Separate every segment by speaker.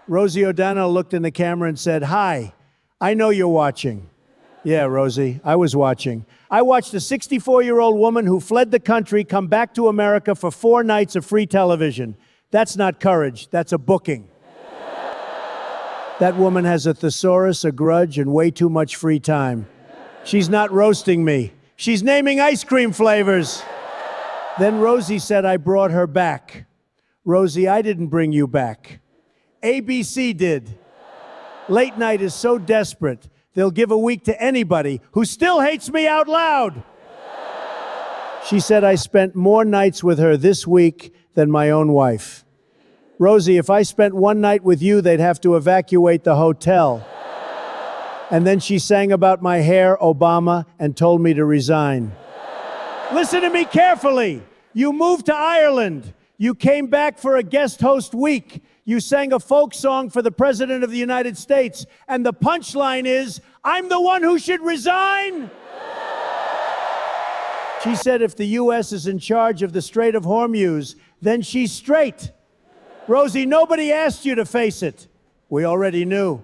Speaker 1: Rosie O'Donnell looked in the camera and said, "Hi, I know you're watching." Yeah, Rosie, I was watching. I watched a 64-year-old woman who fled the country come back to America for 4 nights of free television. That's not courage, that's a booking. That woman has a thesaurus, a grudge, and way too much free time. She's not roasting me. She's naming ice cream flavors. Then Rosie said I brought her back. Rosie, I didn't bring you back. ABC did. Late night is so desperate, they'll give a week to anybody who still hates me out loud. She said I spent more nights with her this week than my own wife. Rosie, if I spent 1 night with you, they'd have to evacuate the hotel. And then she sang about my hair, Obama, and told me to resign. Listen to me carefully. You moved to Ireland. You came back for a guest host week. You sang a folk song for the President of the United States. And the punchline is, I'm the one who should resign. She said if the U.S. is in charge of the Strait of Hormuz, then she's straight. Rosie, nobody asked you to face it. We already knew.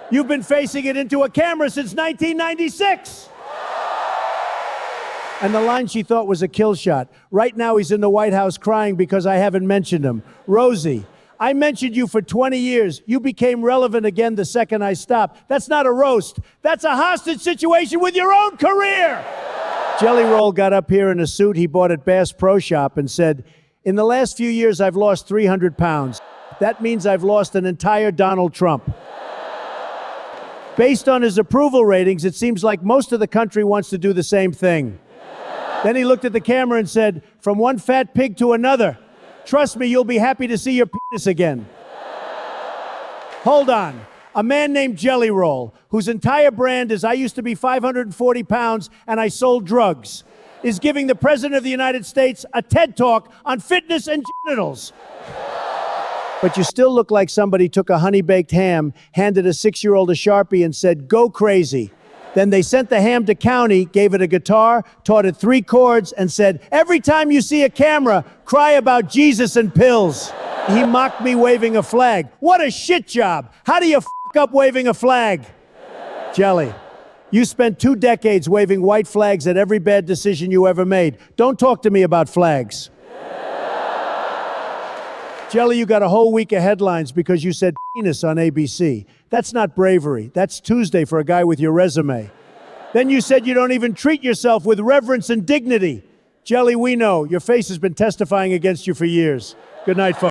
Speaker 1: You've been facing it into a camera since 1996. And the line she thought was a kill shot. Right now he's in the White House crying because I haven't mentioned him. Rosie, I mentioned you for 20 years. You became relevant again the second I stopped. That's not a roast. That's a hostage situation with your own career. Jelly Roll got up here in a suit he bought at Bass Pro Shop and said, in the last few years, I've lost 300 pounds. That means I've lost an entire Donald Trump. Based on his approval ratings, it seems like most of the country wants to do the same thing. Then he looked at the camera and said, from one fat pig to another. Trust me, you'll be happy to see your penis again. Hold on. A man named Jelly Roll, whose entire brand is I used to be 540 pounds and I sold drugs, is giving the President of the United States a TED Talk on fitness and genitals. But you still look like somebody took a honey-baked ham, handed a 6-year-old a Sharpie and said, go crazy. Then they sent the ham to county, gave it a guitar, taught it 3 chords, and said, every time you see a camera, cry about Jesus and pills. He mocked me waving a flag. What a shit job. How do you f*** up waving a flag? Jelly, you spent 2 decades waving white flags at every bad decision you ever made. Don't talk to me about flags. Jelly, you got a whole week of headlines because you said penis on ABC. That's not bravery. That's Tuesday for a guy with your resume. Then you said you don't even treat yourself with reverence and dignity. Jelly, we know. Your face has been testifying against you for years. Good night, folks.